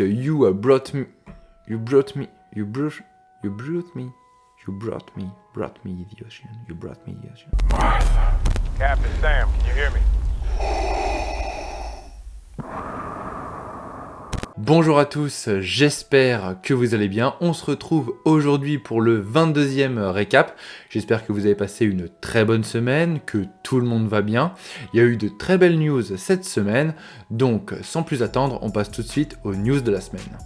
You brought me, you brought me the ocean. You brought me the ocean. Martha. Captain Sam, can you hear me? Bonjour à tous, j'espère que vous allez bien. On se retrouve aujourd'hui pour le 22e récap. J'espère que vous avez passé une très bonne semaine, que tout le monde va bien. Il y a eu de très belles news cette semaine, donc sans plus attendre, on passe tout de suite aux news de la semaine.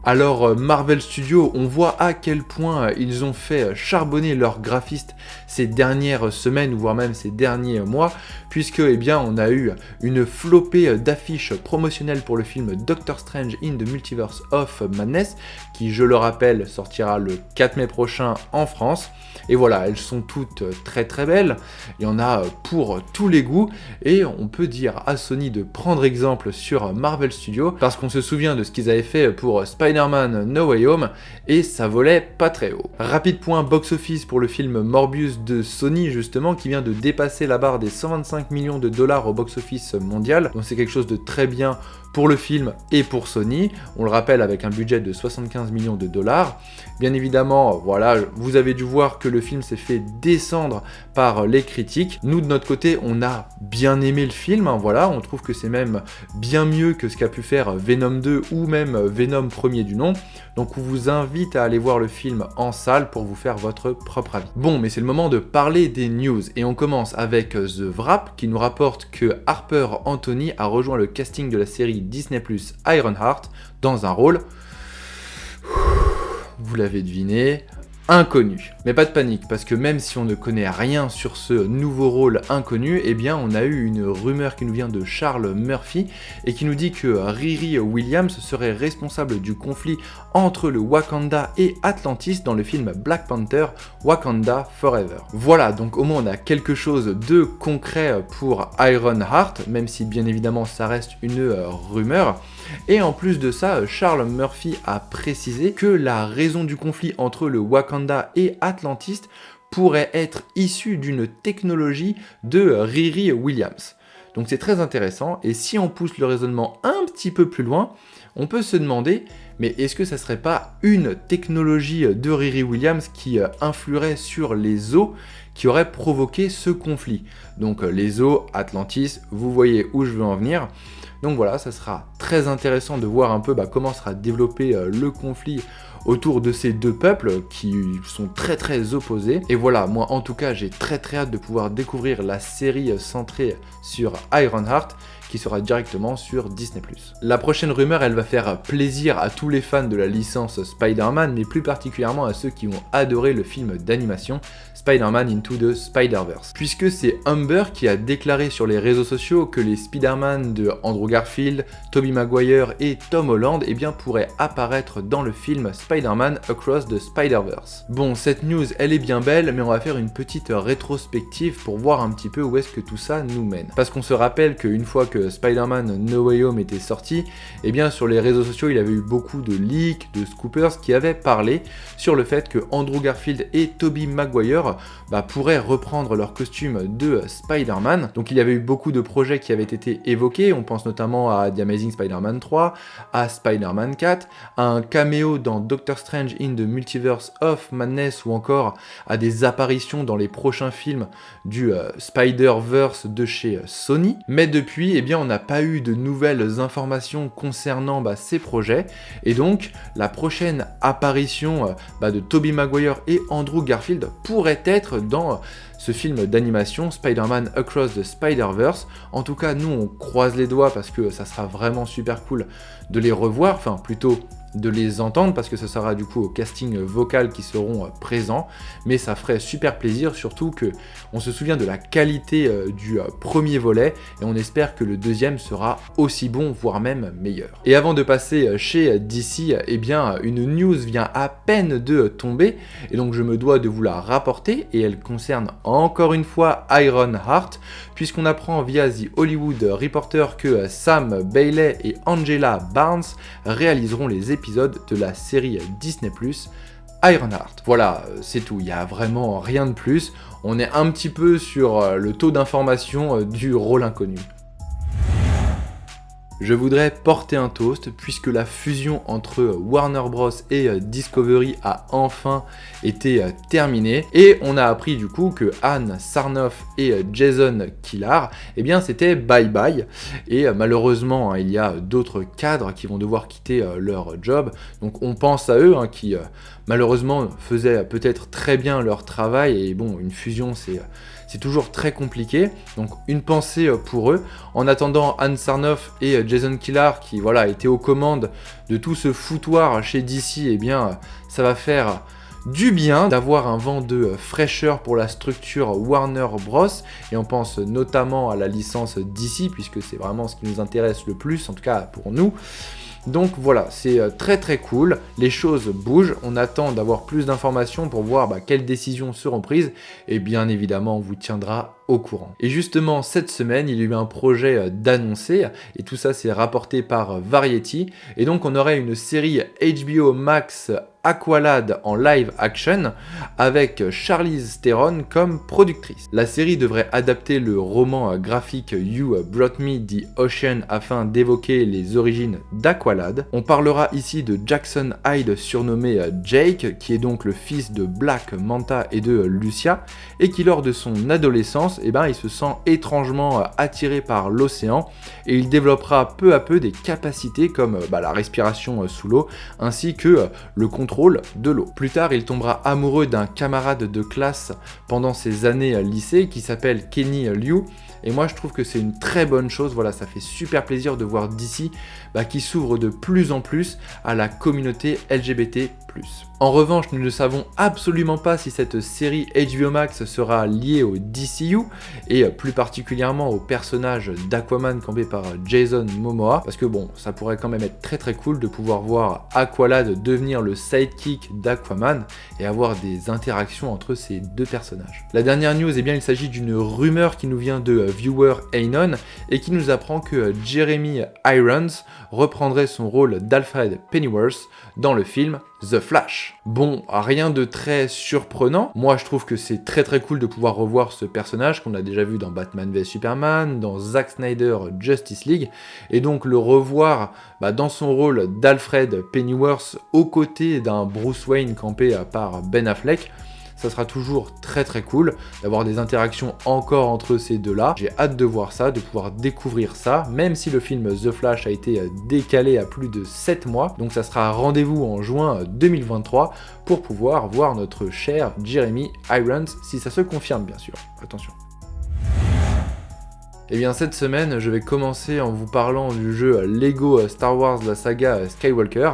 Alors Marvel Studios, on voit à quel point ils ont fait charbonner leurs graphistes ces dernières semaines, voire même ces derniers mois, puisque on a eu une flopée d'affiches promotionnelles pour le film Doctor Strange in the Multiverse of Madness, qui, je le rappelle, sortira le 4 mai prochain en France. Et voilà, elles sont toutes très très belles, il y en a pour tous les goûts, et on peut dire à Sony de prendre exemple sur Marvel Studios, parce qu'on se souvient de ce qu'ils avaient fait pour Spider-Man No Way Home, et ça volait pas très haut. Rapide point box-office pour le film Morbius de Sony, justement, qui vient de dépasser la barre des 125 millions de dollars au box-office mondial, donc c'est quelque chose de très bien pour le film et pour Sony, on le rappelle avec un budget de 75 millions de dollars. Bien évidemment, voilà, vous avez dû voir que le film s'est fait descendre par les critiques. Nous de notre côté, on a bien aimé le film, voilà, on trouve que c'est même bien mieux que ce qu'a pu faire Venom 2 ou même Venom premier du nom. Donc on vous invite à aller voir le film en salle pour vous faire votre propre avis. Bon, mais c'est le moment de parler des news et on commence avec The Wrap qui nous rapporte que Harper Anthony a rejoint le casting de la série Disney+ Ironheart dans un rôle, vous l'avez deviné, inconnu. Mais pas de panique, parce que même si on ne connaît rien sur ce nouveau rôle inconnu, on a eu une rumeur qui nous vient de Charles Murphy et qui nous dit que Riri Williams serait responsable du conflit entre le Wakanda et Atlantis dans le film Black Panther Wakanda Forever. Voilà, donc au moins on a quelque chose de concret pour Ironheart, même si bien évidemment ça reste une rumeur. Et en plus de ça, Charles Murphy a précisé que la raison du conflit entre le Wakanda et Atlantis pourrait être issue d'une technologie de Riri Williams. Donc c'est très intéressant, et si on pousse le raisonnement un petit peu plus loin, on peut se demander, mais est-ce que ça serait pas une technologie de Riri Williams qui influerait sur les eaux qui aurait provoqué ce conflit? Donc les eaux, Atlantis, vous voyez où je veux en venir. Donc voilà, ça sera très intéressant de voir un peu comment sera développé le conflit autour de ces deux peuples qui sont très très opposés. Et voilà, moi en tout cas j'ai très très hâte de pouvoir découvrir la série centrée sur Ironheart qui sera directement sur Disney+. La prochaine rumeur, elle va faire plaisir à tous les fans de la licence Spider-Man, mais plus particulièrement à ceux qui ont adoré le film d'animation Spider-Man Into the Spider-Verse. Puisque c'est Humber qui a déclaré sur les réseaux sociaux que les Spider-Man de Andrew Garfield, Tobey Maguire et Tom Holland pourraient apparaître dans le film Spider-Man Across the Spider-Verse. Bon, cette news, elle est bien belle, mais on va faire une petite rétrospective pour voir un petit peu où est-ce que tout ça nous mène. Parce qu'on se rappelle qu'une fois que Spider-Man No Way Home était sorti, sur les réseaux sociaux, il y avait eu beaucoup de leaks, de scoopers qui avaient parlé sur le fait que Andrew Garfield et Tobey Maguire pourraient reprendre leur costume de Spider-Man. Donc il y avait eu beaucoup de projets qui avaient été évoqués, on pense notamment à The Amazing Spider-Man 3, à Spider-Man 4, à un caméo dans Doctor Strange in the Multiverse of Madness ou encore à des apparitions dans les prochains films du Spider-Verse de chez Sony. Mais depuis, on n'a pas eu de nouvelles informations concernant ces projets, et donc la prochaine apparition de Tobey Maguire et Andrew Garfield pourrait être dans ce film d'animation Spider-Man Across the Spider-Verse. En tout cas, nous on croise les doigts parce que ça sera vraiment super cool de les revoir, enfin plutôt de les entendre parce que ce sera du coup au casting vocal qui seront présents, mais ça ferait super plaisir, surtout que on se souvient de la qualité du premier volet et on espère que le deuxième sera aussi bon, voire même meilleur. Et avant de passer chez DC, une news vient à peine de tomber et donc je me dois de vous la rapporter, et elle concerne encore une fois Ironheart, puisqu'on apprend via The Hollywood Reporter que Sam Bailey et Angela Barnes réaliseront les épisodes de la série Disney+ Ironheart. Voilà, c'est tout, il n'y a vraiment rien de plus. On est un petit peu sur le taux d'information du rôle inconnu. je voudrais porter un toast puisque la fusion entre Warner Bros et Discovery a enfin été terminée et on a appris du coup que Ann Sarnoff et Jason Kilar, eh bien c'était bye bye et malheureusement il y a d'autres cadres qui vont devoir quitter leur job, donc on pense à eux qui malheureusement faisaient peut-être très bien leur travail et bon, une fusion c'est toujours très compliqué, donc une pensée pour eux. En attendant, Ann Sarnoff et Jason Kilar qui voilà étaient aux commandes de tout ce foutoir chez DC, eh bien ça va faire du bien d'avoir un vent de fraîcheur pour la structure Warner Bros. Et on pense notamment à la licence DC puisque c'est vraiment ce qui nous intéresse le plus, en tout cas pour nous. Donc voilà, c'est très très cool, les choses bougent, on attend d'avoir plus d'informations pour voir quelles décisions seront prises et bien évidemment on vous tiendra au courant. Et justement cette semaine il y a eu un projet d'annoncer et tout ça c'est rapporté par Variety et donc on aurait une série HBO Max Aqualad en live action avec Charlize Theron comme productrice. La série devrait adapter le roman graphique You Brought Me the Ocean afin d'évoquer les origines d'Aqualad. On parlera ici de Jackson Hyde surnommé Jake qui est donc le fils de Black Manta et de Lucia et qui lors de son adolescence il se sent étrangement attiré par l'océan et il développera peu à peu des capacités comme la respiration sous l'eau ainsi que le contrôle de l'eau. Plus tard, il tombera amoureux d'un camarade de classe pendant ses années lycée qui s'appelle Kenny Liu. Et moi, je trouve que c'est une très bonne chose. Voilà, ça fait super plaisir de voir DC qui s'ouvre de plus en plus à la communauté LGBT+. En revanche, nous ne savons absolument pas si cette série HBO Max sera liée au DCU et plus particulièrement au personnage d'Aquaman campé par Jason Momoa parce que bon, ça pourrait quand même être très très cool de pouvoir voir Aqualad devenir le sidekick d'Aquaman et avoir des interactions entre ces deux personnages. La dernière news, il s'agit d'une rumeur qui nous vient de Viewer Anon et qui nous apprend que Jeremy Irons reprendrait son rôle d'Alfred Pennyworth dans le film The Flash. Bon, rien de très surprenant. Moi, je trouve que c'est très très cool de pouvoir revoir ce personnage qu'on a déjà vu dans Batman v Superman, dans Zack Snyder Justice League, et donc le revoir dans son rôle d'Alfred Pennyworth aux côtés d'un Bruce Wayne campé par Ben Affleck. Ça sera toujours très très cool d'avoir des interactions encore entre ces deux-là. J'ai hâte de voir ça, de pouvoir découvrir ça, même si le film The Flash a été décalé à plus de 7 mois. Donc ça sera rendez-vous en juin 2023 pour pouvoir voir notre cher Jeremy Irons, si ça se confirme bien sûr. Attention. Et bien cette semaine, je vais commencer en vous parlant du jeu Lego Star Wars la saga Skywalker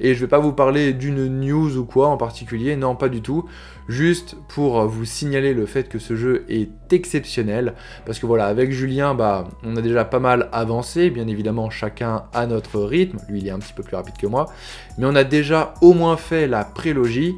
et je vais pas vous parler d'une news ou quoi en particulier, non pas du tout, juste pour vous signaler le fait que ce jeu est exceptionnel parce que voilà, avec Julien, on a déjà pas mal avancé, bien évidemment chacun à notre rythme, lui il est un petit peu plus rapide que moi, mais on a déjà au moins fait la prélogie.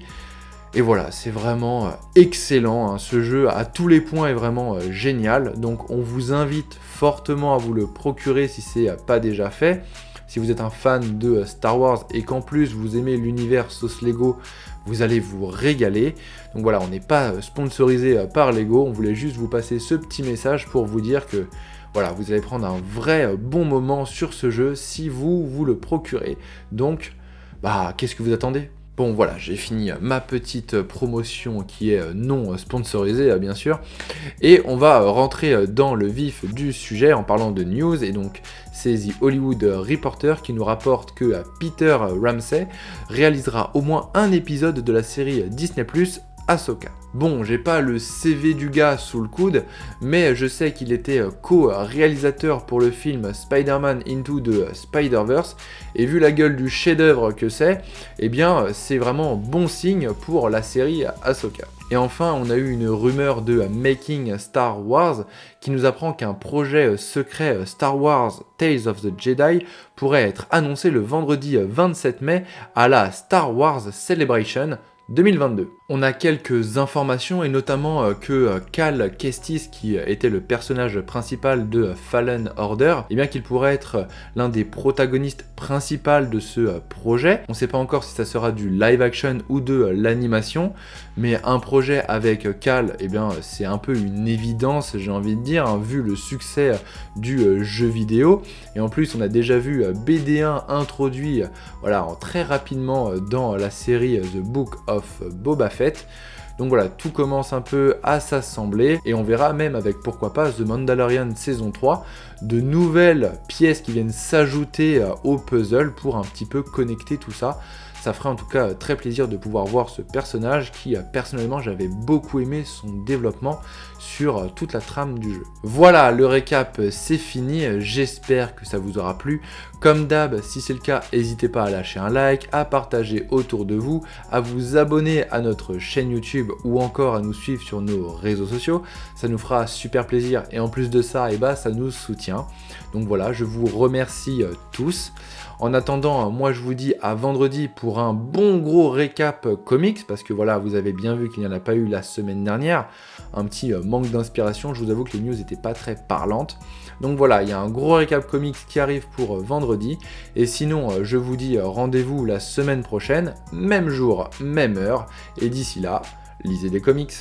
Et voilà, c'est vraiment excellent, ce jeu à tous les points est vraiment génial, donc on vous invite fortement à vous le procurer si c'est pas déjà fait. Si vous êtes un fan de Star Wars et qu'en plus vous aimez l'univers sauce Lego, vous allez vous régaler. Donc voilà, on n'est pas sponsorisé par Lego, on voulait juste vous passer ce petit message pour vous dire que voilà, vous allez prendre un vrai bon moment sur ce jeu si vous vous le procurez. Donc, qu'est-ce que vous attendez ? Bon voilà, j'ai fini ma petite promotion qui est non sponsorisée bien sûr, et on va rentrer dans le vif du sujet en parlant de news, et donc c'est The Hollywood Reporter qui nous rapporte que Peter Ramsey réalisera au moins un épisode de la série Disney+, Ahsoka. Bon, j'ai pas le CV du gars sous le coude, mais je sais qu'il était co-réalisateur pour le film Spider-Man Into the Spider-Verse, et vu la gueule du chef-d'œuvre que c'est, c'est vraiment bon signe pour la série Ahsoka. Et enfin, on a eu une rumeur de Making Star Wars qui nous apprend qu'un projet secret Star Wars Tales of the Jedi pourrait être annoncé le vendredi 27 mai à la Star Wars Celebration 2022. On a quelques informations et notamment que Cal Kestis, qui était le personnage principal de Fallen Order, eh bien qu'il pourrait être l'un des protagonistes principaux de ce projet. On ne sait pas encore si ça sera du live action ou de l'animation, mais un projet avec Cal, eh bien c'est un peu une évidence, j'ai envie de dire, hein, vu le succès du jeu vidéo. Et en plus, on a déjà vu BD1 introduit voilà, très rapidement dans la série The Book of Boba Fett. Donc voilà, tout commence un peu à s'assembler et on verra même avec, pourquoi pas, The Mandalorian saison 3, de nouvelles pièces qui viennent s'ajouter au puzzle pour un petit peu connecter tout ça. Ça ferait en tout cas très plaisir de pouvoir voir ce personnage qui, personnellement, j'avais beaucoup aimé son développement sur toute la trame du jeu. Voilà, le récap, c'est fini. J'espère que ça vous aura plu. Comme d'hab, si c'est le cas, n'hésitez pas à lâcher un like, à partager autour de vous, à vous abonner à notre chaîne YouTube ou encore à nous suivre sur nos réseaux sociaux. Ça nous fera super plaisir et en plus de ça, ça nous soutient. Donc voilà, je vous remercie tous. En attendant, moi je vous dis à vendredi pour un bon gros récap comics, parce que voilà, vous avez bien vu qu'il n'y en a pas eu la semaine dernière, un petit manque d'inspiration, je vous avoue que les news n'étaient pas très parlantes. Donc voilà, il y a un gros récap comics qui arrive pour vendredi, et sinon je vous dis rendez-vous la semaine prochaine, même jour, même heure, et d'ici là, lisez des comics.